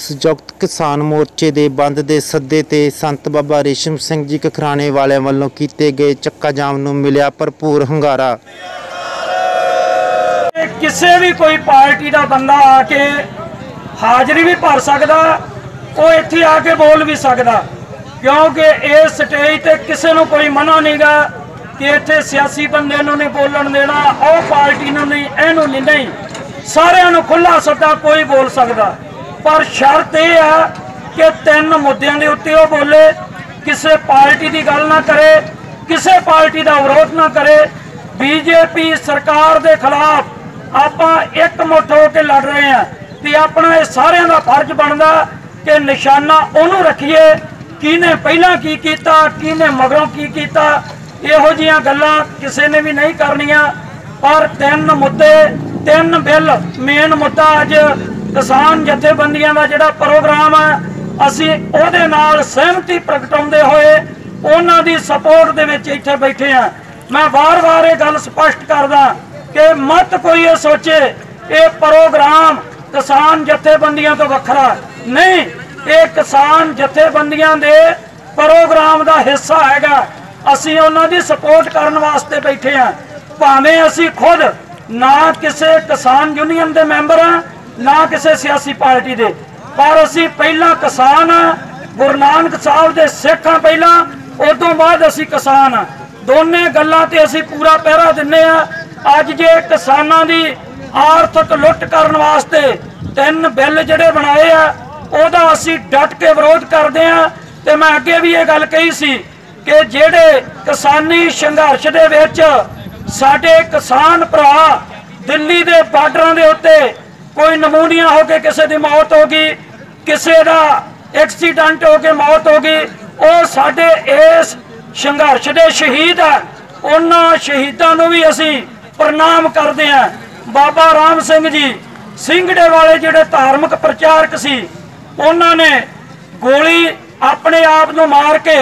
संयुक्त किसान मोर्चे के बंद के सदे ते संत बाबा रेशम सिंह जी कखराने वाले वालों किए गए चक्का जाम नूं मिलिया भरपूर हंगारा। किसी भी कोई पार्टी का बंदा आके हाजरी भी भर सकता, वो इत्थे आके बोल भी सकता, क्योंकि इस स्टेज ते किसी नूं कोई मना नहीं गा कि इत्थे सियासी बंदे नूं नहीं बोलन देना, और पार्टी नूं नहीं, इहनूं नहीं, सारिआं नूं खुला सद्दा, कोई बोल सकता। पर शर्त यह है कि 3 मुद्दों के उत्ते वो बोले, किसी पार्टी की गल ना करे, किसी पार्टी का विरोध ना करे। बीजेपी सरकार के खिलाफ आपां एकमुठ होकर लड़ रहे हैं, तो अपना ये सारिਆਂ का फर्ज बनता कि निशाना उन्होंने रखिए, किने पहला की किया, किने मगरों की किया। इहो जिहियां गल्लां किसी ने भी नहीं करनियां। पर 3 मुद्दे, 3 बिल, मेन मुद्दा अज किसान जथेबंदियां का जिहड़ा प्रोग्राम है, असीं उहदे नाल सहमति प्रगटाउंदे होए उन्हां दी सपोर्ट दे विच इत्थे बैठे हैं। मैं बार बार ये गल स्पष्ट करदा कि मत कोई ये सोचे ये प्रोग्राम किसान जथेबंदियां तो वखरा नहीं, ये किसान जथेबंदियां दे प्रोग्राम का हिस्सा हैगा। असीं उन्हां दी सपोर्ट करन वास्ते बैठे हैं। भावें असीं खुद ना किसी किसान यूनीयन के मैंबर हैं, ना किसी सियासी पार्टी दे, पर असीं पहला किसान हाँ, गुरु नानक साहब दे सिख हाँ पहला, उदों बाद असीं किसान हाँ। दोने गल्लां ते असीं पूरा पहरा दिन्ने आ। अज जे किसानां दी आर्थिक लुट करन वास्ते 3 बिल जिहड़े बनाए आ, ओहदा असीं डट के विरोध करदे आ। ते मैं अगे भी ये गल कही सी कि जिहड़े किसानी संघर्ष दे विच साडे किसान भरा दिल्ली दे बार्डरां दे उत्ते कोई नमूनिया होके किसी की मौत हो गई, किसी का एक्सीडेंट होके मौत हो गई, वो साडे इस संघर्ष के शहीद है। उन्होंने शहीदों को भी असी प्रणाम करते हैं। बाबा राम सिंह जी सिंगड़े वाले जिहड़े धार्मिक प्रचारक सी, उन्होंने गोली अपने आप को मार के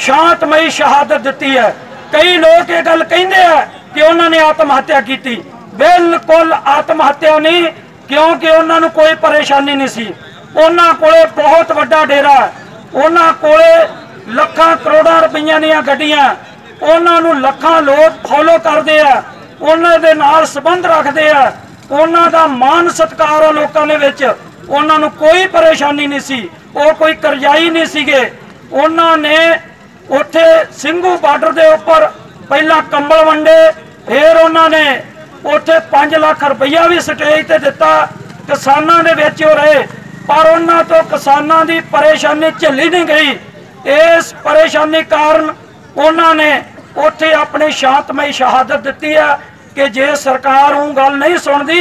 शांतमई शहादत दी है। कई लोग ये गल कहते हैं कि उन्होंने आत्महत्या की, बिल्कुल आत्महत्या नहीं, क्योंकि उन्होंने कोई परेशानी नहीं सी। उन्होंने कोले बहुत वड्डा डेरा, उन्होंने कोले लखां करोड़ां रुपईयां दीयां गड्डियां, उन्होंने लखां लोग फॉलो करते हैं, उन्होंने दे नाल संबंध रखते हैं, उन्हों का मान सत्कार लोगों के विच, उन्होंने कोई परेशानी नहीं सी, वो कोई करजाई नहीं सीगे। उन्होंने उत्थे सिंघू बार्डर के उपर पहला कंबल वंडे, फिर उन्होंने उत्थे 5 लाख रुपया भी स्टेज ते दिता, किसानां दे विच हो रहे, पर उन्हां तो किसानां दी परेशानी झल्ली नहीं गई। इस परेशानी कारण उन्होंने उत्थे अपनी शांतमई शहादत दी है कि जे सरकार उह गल नहीं सुनती,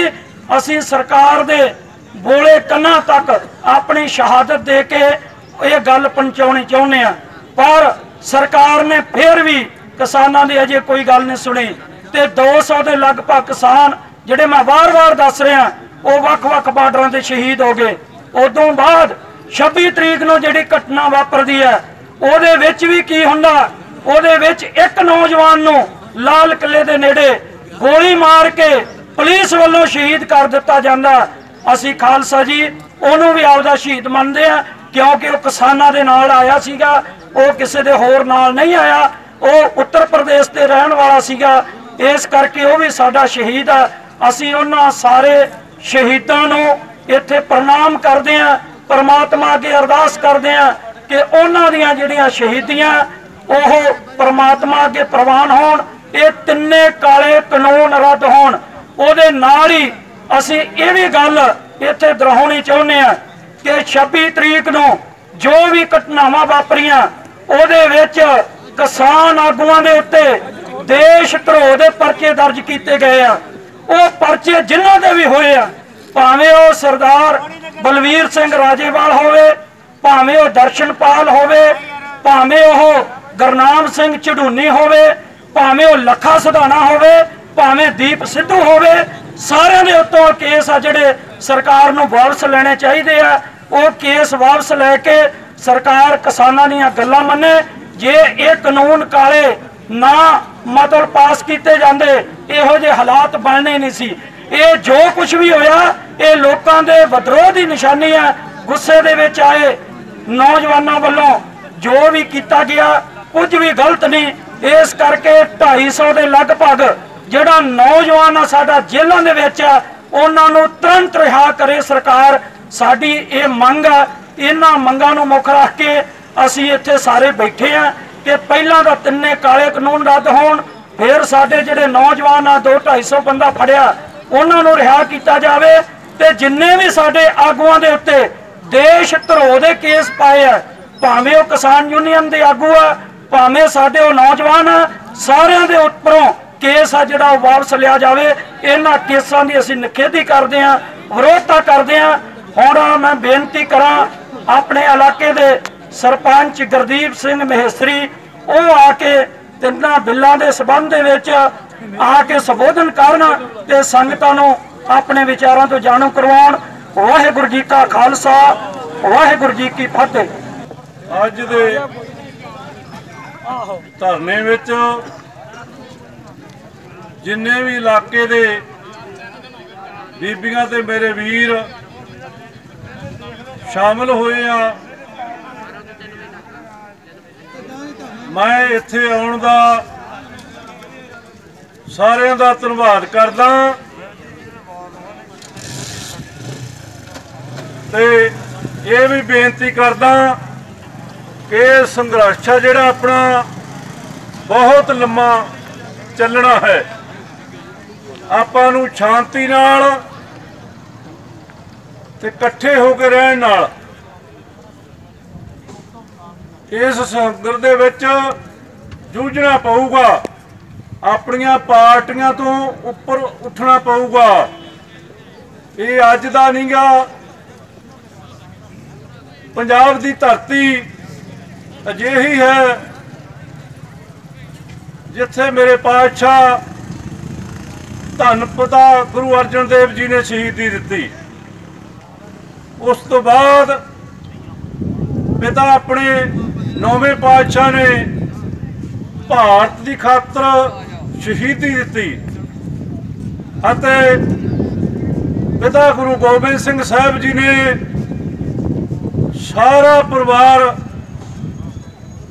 असीं सरकार दे बोले कन्नां तक अपनी शहादत दे के ये गल पहुंचाउणी चाहुंदे आ। पर सरकार ने फिर भी किसानां दी अजे कोई गल नहीं सुनी। ते 200 के लगभग किसान जिहड़े मैं बार बार दस रहा, वो वख-वख बार्डरां ते शहीद हो गए। उदों बाद 26 तरीक नूं जिहड़ी घटना वापरदी है, उहदे विच भी की हुंदा, उहदे विच एक नौजवान नूं लाल किले दे नेड़े गोली मार के पुलिस वालों शहीद कर दिता जांदा। असीं खालसा जी उहनूं भी आपदा शहीद मनदे आ, क्योंकि वह किसानां दे नाल आया सीगा, वो किसी दे होर नाल नहीं आया, वो उत्तर प्रदेश के रहन वाला सीगा, इस करके वो भी साडा शहीद है। असीं उन्हां सारे शहीदां नूं इत्थे प्रणाम करते हैं, परमात्मा अगे अरदास करते हैं कि उन्हां दियां जिहड़ियां शहीदियां ओह परमात्मा अगे प्रवान होण, ये तिन्ने काले कानून रद्द होण। उहदे नाल ही असीं ये भी गल इत्थे दोहराउणी चाहुंदे हां कि 26 तरीक नूं जो भी घटनावां वापरियां, उहदे विच किसान आगूआं दे उत्ते देश धरोह दे परचे दर्ज किए गए आ। वो परचे जिन्हां दे भी होए आ, भावें वो सरदार बलवीर सिंह राजेवाल होवे, भावें वो दर्शनपाल होवे, भावें वो गुरनाम सिंह झडूनी होवे, भावें वो लखा सधाना होवे, भावें दीप सिद्धू होवे, सारिआं दे उत्तों केस आ जिहड़े सरकार नूं वापस लेने चाहिए आ। वो केस वापस लैके सरकार किसानां दीयां गल्लां मन्ने। जे ये कानून काले ना मतलब पास किए जाते, इहो जे हालात बनने नहीं सी। ये जो कुछ भी होया, ये लोगों के विद्रोह की निशानी है। गुस्से दे विच आए नौजवानों वालों जो भी किया गया कुछ भी गलत नहीं। इस करके 250 के लगभग जिहड़ा नौजवान आ साडा जेलों दे विच आ उन्हां नूं तुरंत रिहा करे सरकार। साडी ये मंग आ, इन्हां मंगां नूं मुख रख के असीं इत्थे सारे बैठे आ कि पहलां तां तिन्ने काले कानून रद्द होण, फिर साडे जिहड़े नौजवान आ 200-250 बंदा फड़िया उन्हां नूं रिहा कीता जावे ते जिन्ने भी साडे आगूआं दे उत्ते देश धरोह दे केस पाए आ, भावें वो किसान यूनीयन के आगू आ भावें साडे वो नौजवान आ, सारिਆਂ ਦੇ ਉੱਪਰੋਂ केस आ जिहड़ा वापस लिया जाए। इन्हां केसां की असीं निखेधी करते हैं, विरोधता करते हैं। हुण मैं बेनती करा अपने इलाके के सरपंच गुरदीप सिंह महेसरी वो आके तिन्हां बिल्लां दे संबंध दे विच आके संबोधन करन ते संगतां नूं अपने विचारां तो जाणू करवाउण। वाहिगुरू जी का खालसा वाहिगुरू जी की फतेह। अज दे धरने विच जिन्ने भी इलाके दे बीबियां ते मेरे वीर शामिल होए आ, मैं इत्थे आउण दा सारिआं दा धन्नवाद करदा ते ये भी बेनती करदा कि संघर्ष है जिहड़ा अपना बहुत लम्मा चलना है। आपां नूं शांति नाल ते इकट्ठे होकर रहण नाल इस संघर्ष दे विच जूझना पऊगा, अपनियां पार्टियां तो उपर उठना पऊगा। ये अज दा नहीं गा, पंजाब दी धरती अजिही है जिथे मेरे पातशाह धन पिता गुरु अर्जन देव जी ने शहीदी दी। उस तो बाद पिता अपने 9वें पातशाह ने भारत की खातर शहीदी दी अते पिता गुरु गोबिंद सिंह साहब जी ने सारा परिवार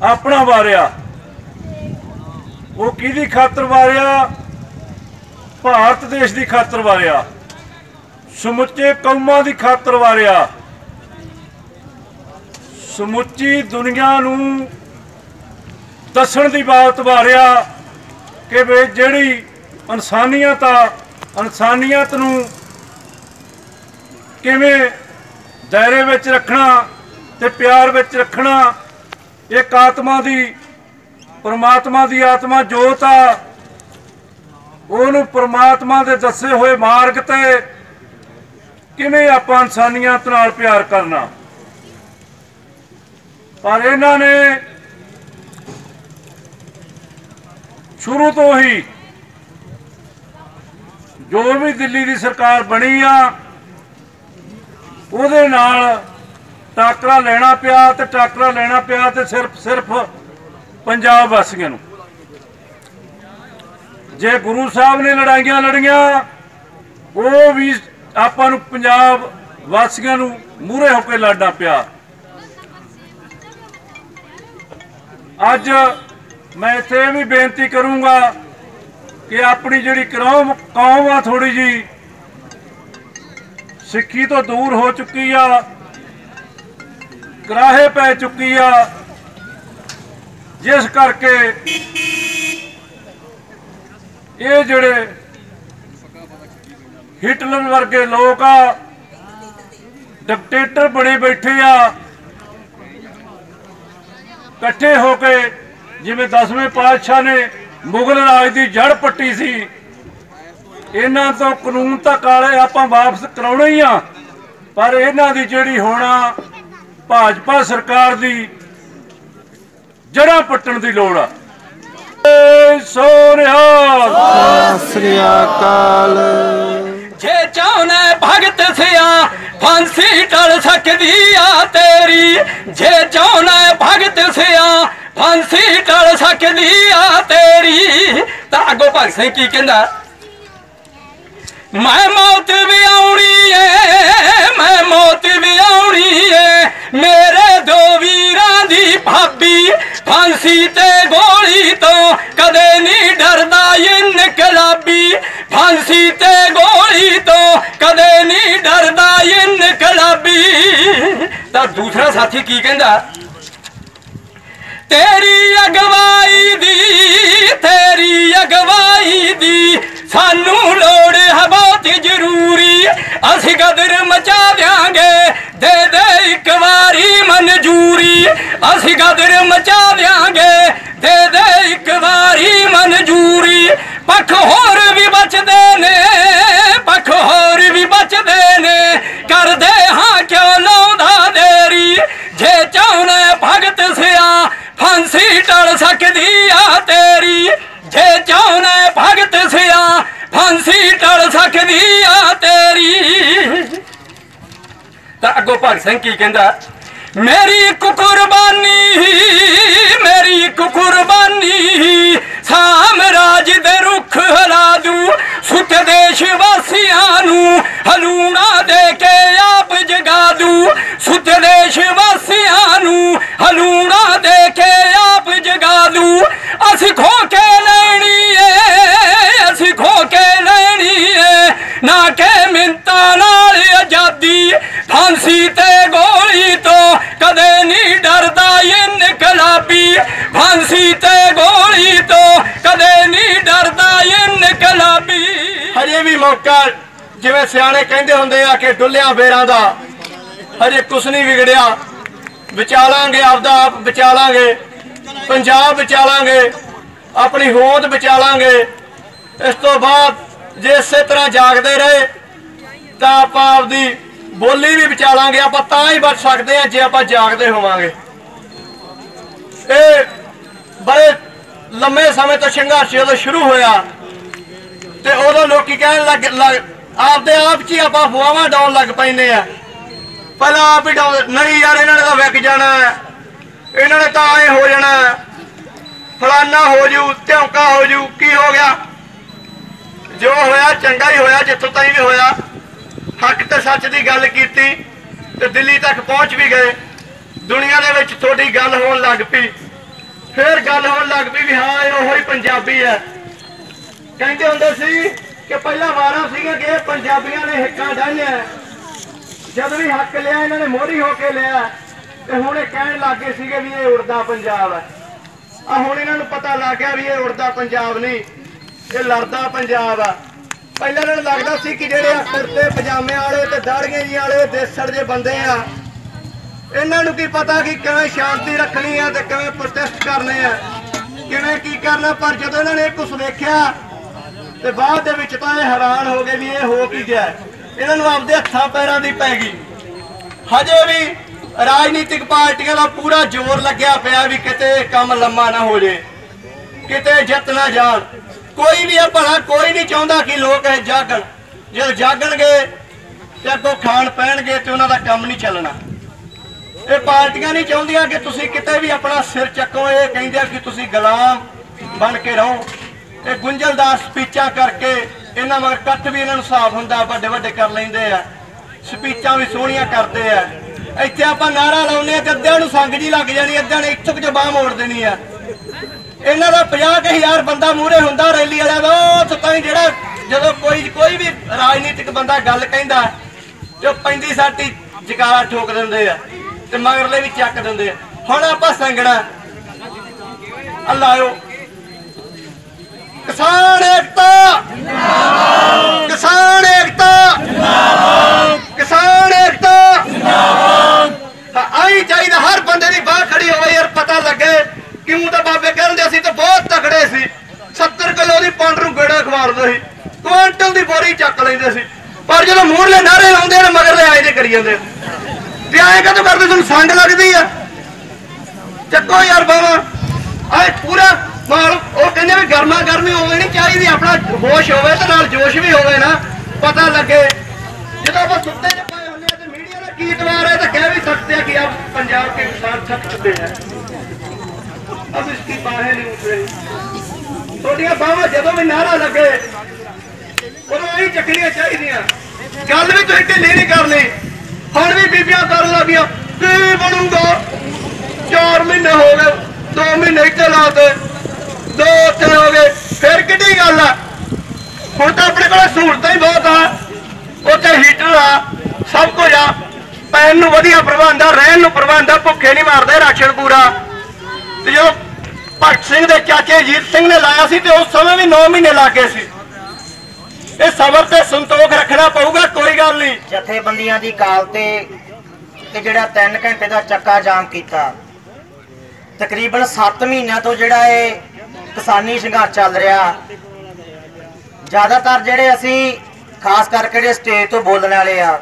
अपना वारिया। वो किहदी खातर वारिया? भारत देश की खातर वारिया, समुचे कौमां की खातर वारिया, समुची दुनिया नूं दसण दी बात वारिया कि वे जिहड़ी इंसानियत आ, इंसानियत नूं किवें दायरे विच रखना ते प्यार विच रखना। एक आत्मा दी परमात्मा दी आत्मा जोत आ, उहनूं परमात्मा दे दसे हुए मार्ग ते किवें आपां इंसानियत नाल प्यार करना। पर इन्हां ने शुरू तो ही जो भी दिल्ली की सरकार बनी आ उहदे नाल टाकरा लेना पिया ते टाकरा लेना पिया ते सिर्फ पंजाब वासियों नूं। जे गुरु साहब ने लड़ाइयां लड़ियां वो भी आपां नूं पंजाब वासियों नूं मूहरे होकर लड़ना पिया। अज मैं इत्थे भी बेनती करूंगा कि अपनी जिहड़ी कौम आ थोड़ी जी सिक्खी तो दूर हो चुकी आ, कराहे पै चुकी आ, जिस करके ये जिहड़े हिटलर वर्गे लोग आ डिक्टेटर बने बैठे आ, इकट्ठे होके जिवें 10वें पातशाह ने मुगल राज की जड़ पट्टी सी। इन्हां तो कानून तो काले आपां वापस कराउणे ही आ, पर इन्हां दी जिहड़ी होना भाजपा सरकार दी जड़ा पट्टण दी लोड़ आ। जे चाहना भगत सिया फांसी टल सकदी आ तेरी, जे चाहना भगत सिया फांसी टल सकदी आ तेरी। तां अगों भगत सिंह की कहंदा, मैं मौत भी आउणी है, मैं मौत भी आउणी मेरे दो वीरां दी भाभी फांसी ते गोली तो कदे नहीं डरदा इनकलाबी फांसी ते गोली तो कदे नहीं डरदा इनकलाबी। तां दूसरा साथी की कहंदा तेरी अगवाई दी सानू लोड़ है बहुत जरूरी असी गदर मचा देंगे दे दे एक बारी मंजूरी असी गदर मचा देंगे दे दे एक बारी मंजूरी। पख होर भी बचदे ने पख होर भी बचदे ने कर दे हाँ क्यों लौंदा देरी जे चाहने भगत सिया फांसी टल सकदी आ तेरी जे चाहने भगत सिया फांसी टल सकदी आ तेरी। तां अगों भगत सिंह की कहंदा मेरी कुर्बानी सामराज दे रुख हला दूं सुत देश वासियां नूं हलूणा दे के आप जगा दूं सुत देश वासियां नूं हलूणा दे के आप जगा दूं। असी खो के लैनी है ना के मिन्ता नाल आजादी फांसी ते गोली तो कदे नहीं डरदा इनकलाबी फांसी ते गोली तो कदे नहीं डरदा इनकलाबी। हजे भी मौका जिवें सियाणे कहंदे हुंदे आ कि डुल्लियां बेरां दा हजे कुछ नहीं बिगड़िया बचा लांगे आपदा आप बचा लांगे पंजाब बचा लांगे अपनी होंद बचा लांगे। इस तो बाद जे इसे तरह जागते रहे तो आप आपदी बोली भी बचा लांगे आप तां ही बच सकते हैं जे आप जागते होवांगे। बड़े लंबे समय तो संघर्ष जो शुरू होया तो उदों लोग कहन लग आपदे आप च ही आप अफवाहां डाउन लग पैंदे आ पहला आप ही डाउन नहीं यार इन्होंने तो विक जाना इन्होंने तो आए हो जाना फलाना हो जू ध्योका हो जू की हो गया जो होया चंगा ही होया जितों ताईं भी होया हक ते सच की गल की ते दिल्ली तक पहुंच भी गए दुनिया दे विच थोड़ी गल होण लग पई फिर गल होण लग पई भी हाँ ओही पंजाबी है। कहंदे हुंदे सी कि पहला वारा सीगा कि पंजाबियां ने हिक्कां डाहियां जब भी हक लिया इन्होंने मोहरी होके लिया तो हुण कहण लग गए सीगे भी ये उड़दा पंजाब है। हुण इन्हां नूं पता लग गया भी ये उड़दा पंजाब नहीं ये लड़दा पंजाब है। पहले इन्हां नूं लगदा सी कि जिहड़े कुर्ते पजामे वाले ते दाड़ियां जी वाले देसड़ जे बंदे आ इन्हां नूं की पता कि किवें शांति रखनी है ते किवें प्रोटेस्ट करने आ किवें की करना। पर जदों इन्हां ने कुछ वेखिया ते बाद दे विच तां हैरान हो गए भी ये हो की गया इन्हां नूं आपदे हत्थां पैरां दी पै गई। हजे भी राजनीतिक पार्टियां का पूरा जोर लग्या पिया भी किते काम लम्मा ना हो जाए किते जित ना जान कोई भी है भला कोई नहीं चाहता कि लोग जागण जो जागणगे ते अगों खाण पैणगे ते उन्हां दा काम नहीं चलना। ये पार्टियां नहीं चाहदियां कि तुसीं किते भी अपना सिर चक्को ये कहिंदे कि तुसीं गुलाम बन के रहो। ये गुंझलदार स्पीचां करके इन्हां मगर कट्ठ भी इन्हां नूं हिसाब हुंदा वड्डे वड्डे कर लैंदे आ स्पीचां भी सोहणियां करदे आ। इत्थे आपां नारा लाउने ते अद्धिआं नूं संग जी लग जानी अद्धिआं ने इत्थों जो बांह मोड़ देनी आ। इन्हां दा 50,000 बंदा मूहरे हुंदा रैली वाला दा उत्थों ताईं जिहड़ा जदों कोई भी राजनीतिक बंदा गल कहंदा ते पैंदी साटी जकारा ठोक दिंदे आ ते मगरले भी चक दिंदे आ। हुण आपां संगਣਾ अल्लाह किसान एकता जिंदाबाद किसान एकता जिंदाबाद किसान एकता जिंदाबाद। आई चाहिए हर बंदे की बाह खड़ी हो यार पता लगे क्यों तो बाबे कहते असीं तो बहुत तगड़े सी 70 किलो की पंड नूं गेड़ा खवारदे सी क्वांटल की बोरी चक लैंदे सी पर जो मूहरले नारे लाउंदे ने मगरले आए जे करी जांदे ते ऐ कदों करदे तुहानूं संग लगदी आ चक्को यार बावा आए पूरा माल वो कहते भी गर्मा गर्मी होवे नहीं चाहिए अपना होश होवे ते नाल जोश भी होवे ना पता लगे जो आप सुत्ते च पाए होंगे तो मीडिया का की इतवार है तो कह भी सकते हैं कि अब पंजाब के किसान थक चुके हैं अब इसकी बाहें नहीं उठ रही थोड़ियां बावां जदों भी नारा लगे उदों ही चकनियां चाहिए गल भी तुसीं ढिल्ली नहीं करनी हुण भी बीबियां कर लगियां की बनूंगा 4 महीने हो गए 2 महीने इतने लाते 2 उत्थे हो गए फिर किड्डी गल है हुण तां अपने कोल सहूलतां ही बहुत आ उत्थे हीटर आ सब कुछ आ पैन नूं वधिया प्रबंध आ रहन नूं प्रबंध आ भुखे नहीं मारदे राशन पूरा ते जो भगत सिंह दे चाचे अजीत सिंह ने लाया सी ते उस समय भी 9 महीने लग गए सी ਇਹ ਸਬਰ ਤੇ ਸੰਤੋਖ ਰੱਖਣਾ ਪਊਗਾ ਕੋਈ ਗੱਲ ਨਹੀਂ ਜਥੇਬੰਦੀਆਂ ਦੀ ਕਾਲ ਤੇ ਜਿਹੜਾ 3 ਘੰਟੇ ਦਾ ਚੱਕਾ ਜਾਮ ਕੀਤਾ ਤਕਰੀਬਨ 7 ਮਹੀਨਿਆਂ ਤੋਂ ਜਿਹੜਾ ਇਹ ਕਿਸਾਨੀ ਸੰਘਰਸ਼ ਚੱਲ ਰਿਹਾ ਜ਼ਿਆਦਾਤਰ ਜਿਹੜੇ ਅਸੀਂ ਖਾਸ ਕਰਕੇ ਜਿਹੜੇ ਸਟੇਜ ਤੋਂ ਬੋਲਣ ਵਾਲੇ ਆ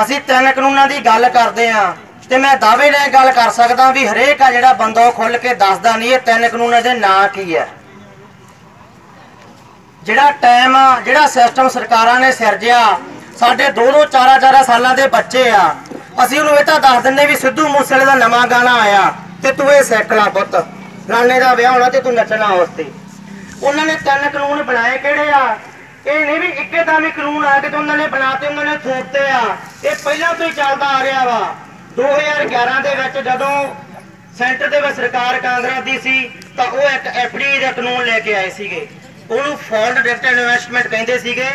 ਅਸੀਂ 3 ਕਾਨੂੰਨਾਂ ਦੀ ਗੱਲ ਕਰਦੇ ਆ ਤੇ ਮੈਂ ਦਾਅਵੇ ਨਾਲ ਗੱਲ ਕਰ ਸਕਦਾ ਵੀ ਹਰੇਕ ਆ ਜਿਹੜਾ ਬੰਦਾ ਖੁੱਲ ਕੇ ਦੱਸਦਾ ਨਹੀਂ ਇਹ 3 ਕਾਨੂੰਨਾਂ ਦੇ ਨਾਂ ਕੀ ਹੈ ਜਿਹੜਾ ਟਾਈਮ ਆ ਜਿਹੜਾ ਸਿਸਟਮ ਸਰਕਾਰਾਂ ਨੇ ਸਿਰਜਿਆ ਸਾਡੇ 2-2 4-4 ਸਾਲਾਂ ਦੇ ਬੱਚੇ ਆ ਅਸੀਂ ਉਹਨੂੰ ਇਹ ਤਾਂ ਦੱਸ ਦਿੰਦੇ ਵੀ ਸਿੱਧੂ ਮੂਸੇਵਾਲੇ ਦਾ ਨਵਾਂ ਗਾਣਾ ਆਇਆ ਤੇ ਤੂੰ ਇਹ ਸਿੱਖ ਲਾ ਪੁੱਤ ਰਾਣੇ ਦਾ ਵਿਆਹ ਹੋਣਾ ਤੇ ਤੂੰ ਨੱਚਣਾ ਉਸ ਤੇ ਉਹਨਾਂ ਨੇ 3 ਕਾਨੂੰਨ ਬਣਾਏ ਕਿਹੜੇ ਆ ਇਹ ਨਹੀਂ ਵੀ ਇੱਕੇਦਮ ਹੀ ਕਾਨੂੰਨ ਆ ਕੇ ਤੇ ਉਹਨਾਂ ਨੇ ਬਣਾਤੇ ਉਹਨਾਂ ਨੇ ਥੋਪਤੇ ਆ ਇਹ ਪਹਿਲਾਂ ਤੋਂ ਹੀ ਚੱਲਦਾ ਆ ਰਿਹਾ ਵਾ 2011 ਦੇ ਵਿੱਚ ਜਦੋਂ ਸੈਂਟਰ ਦੇ ਵਿੱਚ ਸਰਕਾਰ ਕਾਂਗਰਸ ਦੀ ਸੀ ਤਾਂ ਉਹ ਇੱਕ FDI ਦਾ ਕਾਨੂੰਨ ਲੈ ਕੇ ਆਏ ਸੀਗੇ ਉਹਨੂੰ ਫੋਰਨ ਡਾਇਰੈਕਟ ਇਨਵੈਸਟਮੈਂਟ ਕਹਿੰਦੇ ਸੀਗੇ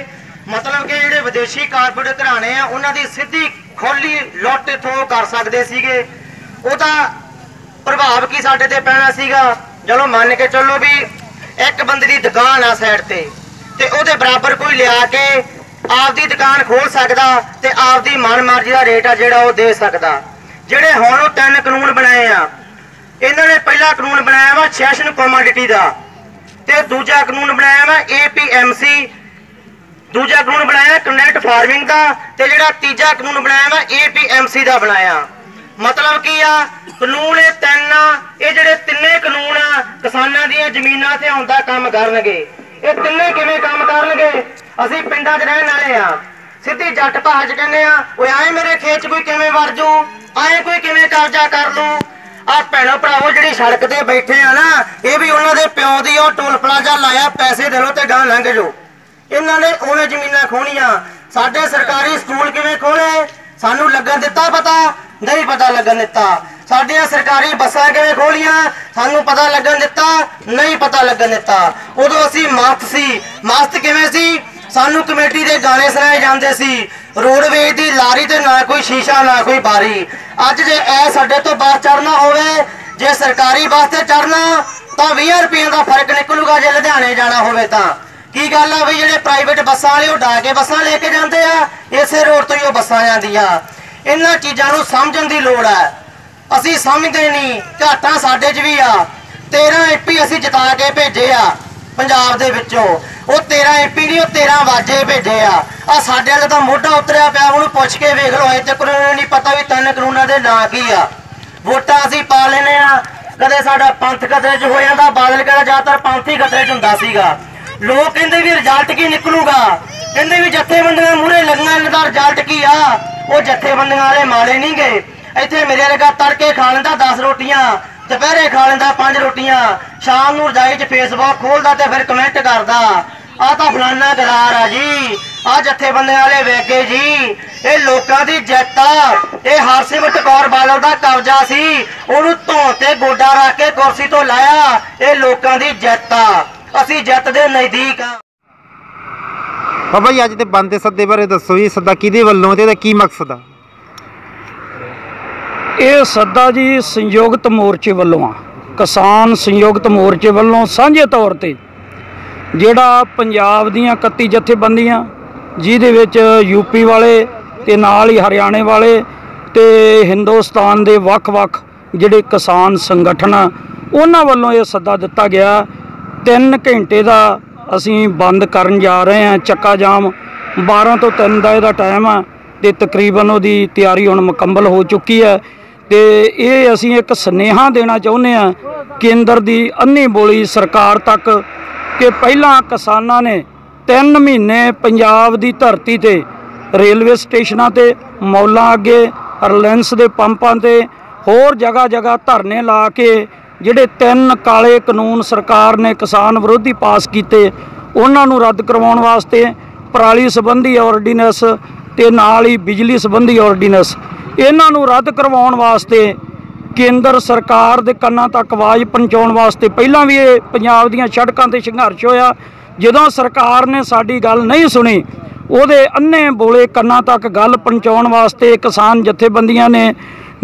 मतलब कि ਜਿਹੜੇ ਵਿਦੇਸ਼ੀ ਕਾਰਪੋਰੇਟ ਘਰਾਣੇ ਆ ਉਹਨਾਂ ਦੀ ਸਿੱਧੀ ਖੋਲੀ ਲੁੱਟ ਇਥੋਂ ਕਰ ਸਕਦੇ ਸੀਗੇ ਉਹਦਾ ਪ੍ਰਭਾਵ ਕੀ ਸਾਡੇ ਤੇ ਪੈਣਾ ਸੀਗਾ ਚਲੋ ਮੰਨ ਕੇ ਚੱਲੋ ਵੀ ਇੱਕ ਬੰਦੇ ਦੀ ਦੁਕਾਨ ਆ ਸਾਈਡ ਤੇ ਉਹਦੇ ਬਰਾਬਰ ਕੋਈ ਲਿਆ ਕੇ ਆਪਦੀ ਦੁਕਾਨ ਖੋਲ ਸਕਦਾ ਤੇ ਆਪਦੀ ਮਨਮਰਜ਼ੀ ਦਾ ਰੇਟ ਆ ਜਿਹੜਾ ਉਹ ਦੇ ਸਕਦਾ ਜਿਹੜੇ ਹੁਣ ਉਹ 3 ਕਾਨੂੰਨ ਬਣਾਏ ਆ ਇਹਨਾਂ ਨੇ ਪਹਿਲਾ ਕਾਨੂੰਨ ਬਣਾਇਆ ਵਾ ਸੈਸ਼ਨ ਕਮੋਡਿਟੀ ਦਾ ਤੇ ਦੂਜਾ ਕਾਨੂੰਨ ਬਣਾਇਆ ਵਾ APMC दूजा कानून बनाया कनेक्ट फार्मिंग का ते जेड़ा तीजा कानून बनाया वा APMC का बनाया मतलब की आ कानून ये तीन ये जेड़े तिन्ने कानून आ किसानां दी जमीनां ते आउंदा काम करनगे ये तिन्ने किवें काम करनगे असीं पिंडां 'च रहण वाले आ सिद्धी जट भाज कहने आ ओए आए मेरे खेत 'च कोई किवें वड़ जू आए कोई किवें कब्जा कर लू आ भैणो भरावो जिहड़ी सड़क ते बैठे आ ना ये भी उन्हां दे प्यो दी ओ टोल प्लाजा लाया पैसे दे लो ते गां लंघ जाओ इन्होंने उन्हें जमीनां खोनिया साडे सरकारी स्कूल किवें खोले सानू लगन दिता पता नहीं पता लगन दिता साडियां सरकारी बसां किवें खोलियां सानू पता लगन दिता नहीं पता लगन दिता उदों असीं मस्त किवें सी सानू कमेटी दे गाने सुनाए जांदे सी रोडवेज दी लारी ते ना कोई शीशा ना कोई बारी अज जे ए साडे तो बस चढ़ना होवे जे सरकारी बस ते चढ़ना तां 20 रुपए दा फर्क निकलूगा जे लुधियाणे जाना होवे तां की गल आ भी जेडे प्राइवेट बसां वाले डा के बसां लेके जाते हैं इसे रोड तो ही वो बसां जांदियां इन्हां चीज़ां नूं समझण दी लोड़ है असीं समझदे नहीं घाटां साडे च भी आ 13 MP असीं जिता के भेजे आ पंजाब दे विचों वो 13 MP नहीं वो 13 वाजे भेजे आ साडे वाले तां मोढा उतरिया पिया उहनूं पुछ के वेख लो अजे तक उन्होंने नहीं पता भी 3 कानूनां दे नां की आ वोटां असीं पा लैने आ कदे साडा पंथ खतरे च हो जांदा बादल कहदा ज़्यादातर पंथ ही खतरे च हुंदा सीगा लोग कहते भी रिजल्ट की निकलूगा कहते भी जथेबंदियां मूहरे लगना इनका रिजल्ट की आ वो जथेबंदियां वाले माड़े नहीं गए इत्थे मेरे वर्गा तड़के खा लेंदा 10 रोटियां दोपहरे खा लेंदा 5 रोटियां शाम नूं रजाई च फेसबुक खोलदा ते फिर कमेंट करदा आ तां फलाना गरार आ जी आ जथेबंदियां वाले वेगे जी ये लोकां दी जिੱਤ आ ये हरसिमरत कौर बादल दा कब्जा सी ओनूं धौण ते गोडा रख के कुर्सी तो लाया ये लोकां दी जिੱਤ आ ਅਸੀਂ ਜਿੱਤ ਦੇ ਨਜ਼ਦੀਕ ਆ ਬਾਬਾ ਜੀ ਅੱਜ ਦੇ ਬੰਦ ਦੇ ਸੱਦੇ ਬਾਰੇ ਦੱਸੋ ਜੀ ਸੱਦਾ ਕਿਹਦੇ ਵੱਲੋਂ ਤੇ ਇਹਦਾ ਕੀ ਮਕਸਦ ਆ ਇਹ ਸੱਦਾ ਜੀ ਸੰਯੁਕਤ ਮੋਰਚੇ ਵੱਲੋਂ ਆ ਕਿਸਾਨ ਸੰਯੁਕਤ ਮੋਰਚੇ ਵੱਲੋਂ ਸਾਂਝੇ ਤੌਰ ਤੇ ਜਿਹੜਾ ਪੰਜਾਬ ਦੀਆਂ 31 ਜਥੇਬੰਦੀਆਂ ਜਿਹਦੇ ਵਿੱਚ ਯੂਪੀ ਵਾਲੇ ਤੇ ਨਾਲ ਹੀ ਹਰਿਆਣੇ ਵਾਲੇ ਤੇ ਹਿੰਦੁਸਤਾਨ ਦੇ ਵੱਖ-ਵੱਖ ਜਿਹੜੇ ਕਿਸਾਨ ਸੰਗਠਨ ਉਹਨਾਂ ਵੱਲੋਂ ਇਹ ਸੱਦਾ ਦਿੱਤਾ ਗਿਆ 3 ਘੰਟੇ ਦਾ ਅਸੀਂ ਬੰਦ ਕਰਨ ਜਾ ਰਹੇ ਹਾਂ ਚੱਕਾ ਜਾਮ 12 ਤੋਂ 3 ਦਾ ਇਹਦਾ ਟਾਈਮ ਆ ਤੇ ਤਕਰੀਬਨ ਉਹਦੀ ਤਿਆਰੀ ਹੁਣ ਮੁਕੰਮਲ ਹੋ ਚੁੱਕੀ ਹੈ ਤੇ ਇਹ ਅਸੀਂ ਇੱਕ ਸੁਨੇਹਾ ਦੇਣਾ ਚਾਹੁੰਦੇ ਆ ਕੇਂਦਰ ਦੀ ਅੰਨੀ ਬੋਲੀ ਸਰਕਾਰ ਤੱਕ ਕਿ ਪਹਿਲਾਂ ਕਿਸਾਨਾਂ ਨੇ 3 ਮਹੀਨੇ ਪੰਜਾਬ ਦੀ ਧਰਤੀ ਤੇ ਰੇਲਵੇ ਸਟੇਸ਼ਨਾਂ ਤੇ ਮੌਲਾਂ ਅੱਗੇ ਰਿਲਾਇੰਸ ਦੇ ਪੰਪਾਂ ਤੇ ਹੋਰ ਜਗ੍ਹਾ ਧਰਨੇ ਲਾ ਕੇ ਜਿਹੜੇ 3 ਕਾਲੇ ਕਾਨੂੰਨ ਸਰਕਾਰ ਨੇ ਕਿਸਾਨ ਵਿਰੋਧੀ ਪਾਸ ਕੀਤੇ ਉਹਨਾਂ ਨੂੰ ਰੱਦ ਕਰਵਾਉਣ ਵਾਸਤੇ ਪਰਾਲੀ ਸੰਬੰਧੀ ਆਰਡੀਨੈਂਸ ਤੇ ਨਾਲ ਹੀ ਬਿਜਲੀ ਸੰਬੰਧੀ ਆਰਡੀਨੈਂਸ ਇਹਨਾਂ ਨੂੰ ਰੱਦ ਕਰਵਾਉਣ ਵਾਸਤੇ ਕੇਂਦਰ ਸਰਕਾਰ ਦੇ ਕੰਨਾਂ ਤੱਕ ਆਵਾਜ਼ ਪਹੁੰਚਾਉਣ ਵਾਸਤੇ ਪਹਿਲਾਂ ਵੀ ਇਹ ਪੰਜਾਬ ਦੀਆਂ ਸੜਕਾਂ ਤੇ ਸੰਘਰਸ਼ ਹੋਇਆ। ਜਦੋਂ ਸਰਕਾਰ ਨੇ ਸਾਡੀ ਗੱਲ ਨਹੀਂ ਸੁਣੀ, ਉਹਦੇ ਅੰਨੇ ਬੋਲੇ ਕੰਨਾਂ ਤੱਕ ਗੱਲ ਪਹੁੰਚਾਉਣ ਵਾਸਤੇ ਕਿਸਾਨ ਜਥੇਬੰਦੀਆਂ ਨੇ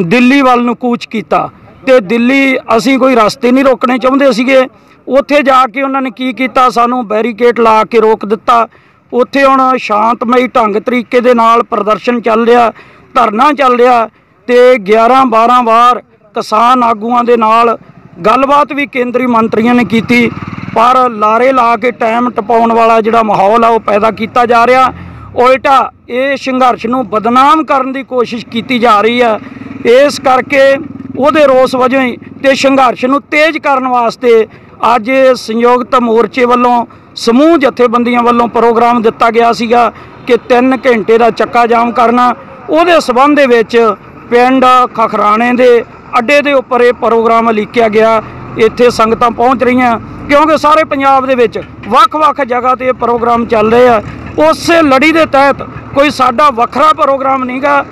ਦਿੱਲੀ ਵੱਲ ਨੂੰ ਕੂਚ ਕੀਤਾ। ਤੇ ਦਿੱਲੀ ਅਸੀਂ ਕੋਈ ਰਸਤੇ ਨਹੀਂ ਰੋਕਣੇ ਚਾਹੁੰਦੇ ਸੀਗੇ। ਉੱਥੇ ਜਾ ਕੇ ਉਹਨਾਂ ਨੇ ਕੀ ਕੀਤਾ, ਸਾਨੂੰ ਬੈਰੀਕੇਡ ਲਾ ਕੇ ਰੋਕ ਦਿੱਤਾ। ਉੱਥੇ ਹੁਣ ਸ਼ਾਂਤਮਈ ਢੰਗ ਤਰੀਕੇ ਦੇ ਨਾਲ ਪ੍ਰਦਰਸ਼ਨ ਚੱਲ ਰਿਹਾ, ਧਰਨਾ ਚੱਲ ਰਿਹਾ ਤੇ 11-12 ਵਾਰ ਕਿਸਾਨ ਆਗੂਆਂ ਦੇ ਨਾਲ ਗੱਲਬਾਤ ਵੀ ਕੇਂਦਰੀ ਮੰਤਰੀਆਂ ਨੇ ਕੀਤੀ, ਪਰ ਲਾਰੇ ਲਾ ਕੇ ਟਾਈਮ ਟਪਾਉਣ ਵਾਲਾ ਜਿਹੜਾ ਮਾਹੌਲ ਆ ਉਹ ਪੈਦਾ ਕੀਤਾ ਜਾ ਰਿਹਾ। ਉਲਟਾ ਇਹ ਸੰਘਰਸ਼ ਨੂੰ ਬਦਨਾਮ ਕਰਨ ਦੀ ਕੋਸ਼ਿਸ਼ ਕੀਤੀ ਜਾ ਰਹੀ ਹੈ। ਇਸ ਕਰਕੇ ਉਹਦੇ ਰੋਸ ਵਜੋਂ ਹੀ ਤੇ ਸੰਘਰਸ਼ ਨੂੰ ਤੇਜ਼ ਕਰਨ ਵਾਸਤੇ ਅੱਜ ਸੰਯੁਕਤ ਮੋਰਚੇ ਵੱਲੋਂ ਸਮੂਹ ਜਥੇਬੰਦੀਆਂ ਵੱਲੋਂ ਪ੍ਰੋਗਰਾਮ ਦਿੱਤਾ ਗਿਆ ਸੀਗਾ ਕਿ 3 ਘੰਟੇ ਦਾ ਚੱਕਾ ਜਾਮ ਕਰਨਾ। ਉਹਦੇ ਸਬੰਧ ਦੇ ਵਿੱਚ ਪਿੰਡ ਖਖਰਾਣੇ ਦੇ ਅੱਡੇ ਦੇ ਉੱਪਰ ਇਹ ਪ੍ਰੋਗਰਾਮ ਲਿਖਿਆ ਗਿਆ। ਇੱਥੇ ਸੰਗਤਾਂ ਪਹੁੰਚ ਰਹੀਆਂ ਕਿਉਂਕਿ ਸਾਰੇ ਪੰਜਾਬ ਦੇ ਵਿੱਚ ਵੱਖ-ਵੱਖ ਜਗ੍ਹਾ ਤੇ ਇਹ ਪ੍ਰੋਗਰਾਮ ਚੱਲ ਰਹੇ ਆ। ਉਸੇ ਲੜੀ ਦੇ ਤਹਿਤ ਕੋਈ ਸਾਡਾ ਵੱਖਰਾ ਪ੍ਰੋਗਰਾਮ ਨਹੀਂਗਾ।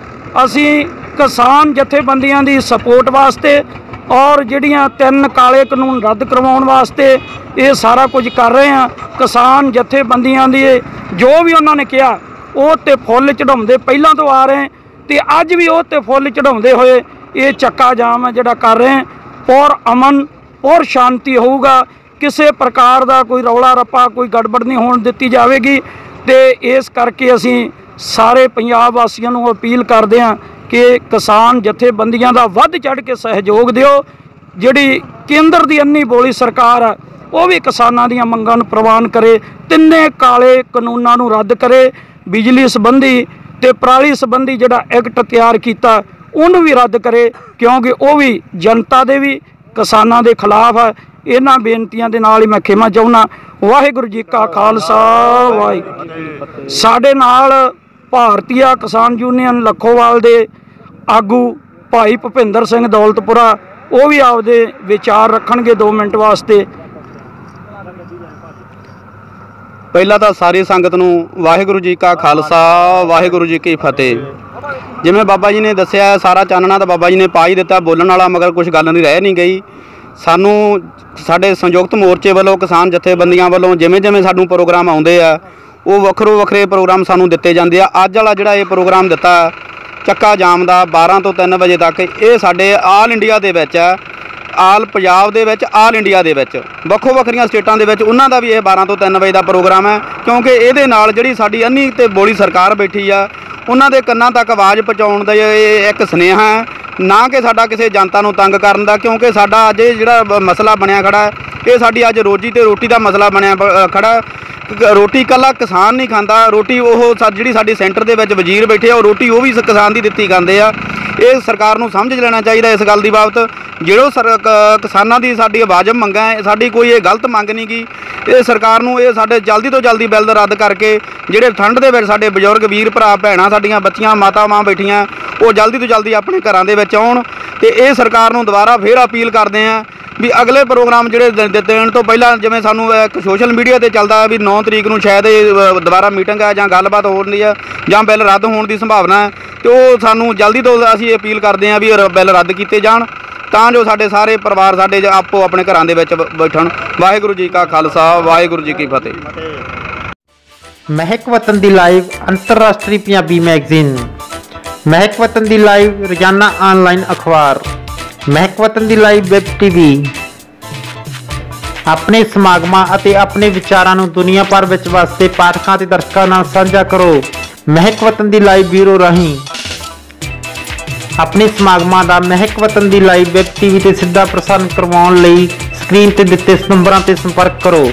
ਅਸੀਂ ਕਿਸਾਨ ਜਥੇਬੰਦੀਆਂ ਦੀ ਸਪੋਰਟ ਵਾਸਤੇ ਔਰ ਜਿਹੜੀਆਂ 3 ਕਾਲੇ ਕਾਨੂੰਨ ਰੱਦ ਕਰਵਾਉਣ ਵਾਸਤੇ ਇਹ ਸਾਰਾ ਕੁਝ ਕਰ ਰਹੇ ਹਾਂ। ਕਿਸਾਨ ਜਥੇਬੰਦੀਆਂ ਦੀ ਜੋ ਵੀ ਉਹਨਾਂ ਨੇ ਕਿਹਾ ਉਹ ਤੇ ਫੁੱਲ ਚੜਾਉਂਦੇ ਪਹਿਲਾਂ ਤੋਂ ਆ ਰਹੇ ਤੇ ਅੱਜ ਵੀ ਉਹ ਤੇ ਫੁੱਲ ਚੜਾਉਂਦੇ ਹੋਏ ਇਹ ਚੱਕਾ ਜਾਮ ਜਿਹੜਾ ਕਰ ਰਹੇ। ਔਰ ਅਮਨ ਔਰ ਸ਼ਾਂਤੀ ਹੋਊਗਾ, ਕਿਸੇ ਪ੍ਰਕਾਰ ਦਾ ਕੋਈ ਰੌਲਾ ਰੱਪਾ ਕੋਈ ਗੜਬੜ ਨਹੀਂ ਹੋਣ ਦਿੱਤੀ ਜਾਵੇਗੀ। ਤੇ ਇਸ ਕਰਕੇ ਅਸੀਂ ਸਾਰੇ ਪੰਜਾਬ ਵਾਸੀਆਂ ਨੂੰ ਅਪੀਲ ਕਰਦੇ ਹਾਂ ਕਿ ਕਿਸਾਨ ਜਥੇਬੰਦੀਆਂ ਦਾ ਵੱਧ ਚੜ੍ਹ ਕੇ ਸਹਿਯੋਗ ਦਿਓ। ਜਿਹੜੀ ਕੇਂਦਰ ਦੀ ਅੰਨੀ ਬੋਲੀ ਸਰਕਾਰ ਆ ਉਹ ਵੀ ਕਿਸਾਨਾਂ ਦੀਆਂ ਮੰਗਾਂ ਨੂੰ ਪ੍ਰਵਾਨ ਕਰੇ, 3 ਕਾਲੇ ਕਾਨੂੰਨਾਂ ਨੂੰ ਰੱਦ ਕਰੇ, ਬਿਜਲੀ ਸੰਬੰਧੀ ਤੇ ਪਰਾਲੀ ਸੰਬੰਧੀ ਜਿਹੜਾ ਐਕਟ ਤਿਆਰ ਕੀਤਾ ਉਹਨੂੰ ਵੀ ਰੱਦ ਕਰੇ, ਕਿਉਂਕਿ ਉਹ ਵੀ ਜਨਤਾ ਦੇ ਵੀ ਕਿਸਾਨਾਂ ਦੇ ਖਿਲਾਫ ਹੈ। ਇਹਨਾਂ ਬੇਨਤੀਆਂ ਦੇ ਨਾਲ ਹੀ ਮੈਂ ਖਿਮਾ ਚਾਹੁੰਦਾ। ਵਾਹਿਗੁਰੂ ਜੀ ਕਾ ਖਾਲਸਾ, ਵਾਹਿਗੁਰੂ ਜੀ ਕੀ ਫਤਿਹ। ਸਾਡੇ ਨਾਲ ਭਾਰਤੀ ਕਿਸਾਨ ਯੂਨੀਅਨ ਲੱਖੋਵਾਲ ਦੇ ਆਗੂ ਭਾਈ ਭੁਪਿੰਦਰ ਸਿੰਘ ਦੌਲਤਪੁਰਾ, ਉਹ ਵੀ ਆਪਦੇ ਵਿਚਾਰ ਰੱਖਣਗੇ 2 ਮਿੰਟ ਵਾਸਤੇ। ਪਹਿਲਾਂ ਤਾਂ ਸਾਰੀ ਸੰਗਤ ਨੂੰ ਵਾਹਿਗੁਰੂ ਜੀ ਕਾ ਖਾਲਸਾ, ਵਾਹਿਗੁਰੂ ਜੀ ਕੀ ਫਤਿਹ। ਜਿਵੇਂ ਬਾਬਾ ਜੀ ਨੇ ਦੱਸਿਆ ਸਾਰਾ ਚਾਨਣਾ ਤਾਂ ਬਾਬਾ ਜੀ ਨੇ ਪਾ ਹੀ ਦਿੱਤਾ, ਬੋਲਣ ਵਾਲਾ ਮਗਰ ਕੁਝ ਗੱਲ ਨਹੀਂ ਰਹਿ ਨਹੀਂ ਗਈ। ਸਾਨੂੰ ਸਾਡੇ ਸੰਯੁਕਤ ਮੋਰਚੇ ਵੱਲੋਂ ਕਿਸਾਨ ਜਥੇਬੰਦੀਆਂ ਵੱਲੋਂ ਜਿਵੇਂ ਸਾਨੂੰ ਪ੍ਰੋਗਰਾਮ ਆਉਂਦੇ ਆ ਉਹ ਵੱਖਰੇ ਪ੍ਰੋਗਰਾਮ ਸਾਨੂੰ ਦਿੱਤੇ ਜਾਂਦੇ ਆ। ਅੱਜ ਵਾਲਾ ਜਿਹੜਾ ਇਹ ਪ੍ਰੋਗਰਾਮ ਦਿੱਤਾ ਚੱਕਾ ਜਾਮ ਦਾ 12 ਤੋਂ 3 ਵਜੇ ਤੱਕ, ਇਹ ਸਾਡੇ ਆਲ ਇੰਡੀਆ ਦੇ ਵਿੱਚ ਆ, ਆਲ ਪੰਜਾਬ ਦੇ ਵਿੱਚ, ਆਲ ਇੰਡੀਆ ਦੇ ਵਿੱਚ ਵੱਖਰੀਆਂ ਸਟੇਟਾਂ ਦੇ ਵਿੱਚ ਉਹਨਾਂ ਦਾ ਵੀ ਇਹ 12 ਤੋਂ 3 ਵਜੇ ਦਾ ਪ੍ਰੋਗਰਾਮ ਹੈ। ਕਿਉਂਕਿ ਇਹਦੇ ਨਾਲ ਜਿਹੜੀ ਸਾਡੀ ਅੰਨੀ ਤੇ ਬੋਲੀ ਸਰਕਾਰ ਬੈਠੀ ਆ ਉਹਨਾਂ ਦੇ ਕੰਨਾਂ ਤੱਕ ਆਵਾਜ਼ ਪਹੁੰਚਾਉਣ ਦਾ ਇਹ ਇੱਕ ਸੁਨੇਹਾ ਹੈ, ਨਾ ਕਿ ਸਾਡਾ ਕਿਸੇ ਜਨਤਾ ਨੂੰ ਤੰਗ ਕਰਨ ਦਾ। ਕਿਉਂਕਿ ਸਾਡਾ ਅੱਜ ਇਹ ਜਿਹੜਾ ਮਸਲਾ ਬਣਿਆ ਖੜਾ ਇਹ ਸਾਡੀ ਅੱਜ ਰੋਜੀ ਤੇ ਰੋਟੀ ਦਾ ਮਸਲਾ ਬਣਿਆ ਖੜਾ। ਰੋਟੀ ਇਕੱਲਾ ਕਿਸਾਨ ਨਹੀਂ ਖਾਂਦਾ, ਰੋਟੀ ਉਹ ਜਿਹੜੀ ਸਾਡੀ ਸੈਂਟਰ ਦੇ ਵਿੱਚ ਵਜ਼ੀਰ ਬੈਠੇ ਆ ਉਹ ਰੋਟੀ ਉਹ ਵੀ ਕਿਸਾਨ ਦੀ ਦਿੱਤੀ ਖਾਂਦੇ ਆ। ਇਹ ਸਰਕਾਰ ਨੂੰ ਸਮਝ ਲੈਣਾ ਚਾਹੀਦਾ ਇਸ ਗੱਲ ਦੀ ਬਾਬਤ। ਜਿਹੜੋ ਕਿਸਾਨਾਂ ਦੀ ਸਾਡੀ ਆਵਾਜ਼ ਮੰਗਾਂ ਹੈ, ਸਾਡੀ ਕੋਈ ਇਹ ਗਲਤ ਮੰਗ ਨਹੀਂ ਗੀ। ਇਹ ਸਰਕਾਰ ਨੂੰ ਇਹ ਸਾਡੇ ਜਲਦੀ ਤੋਂ ਜਲਦੀ ਬਿੱਲ ਰੱਦ ਕਰਕੇ ਜਿਹੜੇ ਠੰਡ ਦੇ ਵਿੱਚ ਸਾਡੇ ਬਜ਼ੁਰਗ ਵੀਰ ਭਰਾ ਭੈਣਾਂ ਸਾਡੀਆਂ ਬੱਚੀਆਂ ਮਾਤਾਵਾਂ ਬੈਠੀਆਂ ਉਹ ਜਲਦੀ ਤੋਂ ਜਲਦੀ ਆਪਣੇ ਘਰਾਂ ਦੇ ਵਿੱਚ ਆਉਣ। ਤੇ ਇਹ ਸਰਕਾਰ ਨੂੰ ਦੁਬਾਰਾ ਫੇਰ ਅਪੀਲ ਕਰਦੇ ਹਾਂ ਵੀ ਅਗਲੇ ਪ੍ਰੋਗਰਾਮ ਜਿਹੜੇ ਦੇਣ ਤੋਂ ਪਹਿਲਾਂ, ਜਿਵੇਂ ਸਾਨੂੰ ਇੱਕ ਸੋਸ਼ਲ ਮੀਡੀਆ ਤੇ ਚੱਲਦਾ ਵੀ 9 ਤਰੀਕ ਨੂੰ ਸ਼ਾਇਦ ਇਹ ਦੁਬਾਰਾ ਮੀਟਿੰਗ ਹੈ ਜਾਂ ਗੱਲਬਾਤ ਹੋਣੀ ਹੈ ਜਾਂ ਬਿੱਲ ਰੱਦ ਹੋਣ ਦੀ ਸੰਭਾਵਨਾ ਹੈ, ਤੇ ਉਹ ਸਾਨੂੰ ਜਲਦੀ ਤੋਂ ਅਸੀਂ ਅਪੀਲ ਕਰਦੇ ਹਾਂ ਵੀ ਬਿੱਲ ਰੱਦ ਕੀਤੇ ਜਾਣ ਤਾਂ ਜੋ ਸਾਡੇ ਸਾਰੇ ਪਰਿਵਾਰ ਸਾਡੇ ਆਪੋ ਆਪਣੇ ਘਰਾਂ ਦੇ ਵਿੱਚ ਬੈਠਣ। ਵਾਹਿਗੁਰੂ ਜੀ ਕਾ ਖਾਲਸਾ, ਵਾਹਿਗੁਰੂ ਜੀ ਕੀ ਫਤਿਹ। ਮਹਿਕ ਵਤਨ ਦੀ ਲਾਈਵ ਅੰਤਰਰਾਸ਼ਟਰੀ ਪੰਜਾਬੀ ਮੈਗਜ਼ੀਨ, ਮਹਿਕ ਵਤਨ ਦੀ ਲਾਈਵ ਰੋਜ਼ਾਨਾ ਆਨਲਾਈਨ ਅਖਬਾਰ, ਮਹਿਕ ਵਤਨ ਦੀ ਲਾਈਵ ਵੈਬ ਟੀਵੀ। ਆਪਣੇ ਸਮਾਗਮਾਂ ਅਤੇ ਆਪਣੇ ਵਿਚਾਰਾਂ ਨੂੰ ਦੁਨੀਆ ਭਰ ਵਿੱਚ ਵਸਦੇ ਪਾਠਕਾਂ ਤੇ ਦਰਸ਼ਕਾਂ ਨਾਲ ਸਾਂਝਾ ਕਰੋ। ਮਹਿਕ ਵਤਨ ਦੀ ਲਾਈਵ ਬਿਊਰੋ ਰਾਹੀਂ ਆਪਣੇ ਸਮਾਗਮਾਂ ਦਾ ਮਹਿਕ ਵਤਨ ਦੀ ਲਾਈਵ ਵੈਬ ਟੀਵੀ ਤੇ ਸਿੱਧਾ ਪ੍ਰਸਾਰਣ ਕਰਵਾਉਣ ਲਈ ਸਕਰੀਨ ਤੇ ਦਿੱਤੇ ਨੰਬਰਾਂ ਤੇ ਸੰਪਰਕ ਕਰੋ।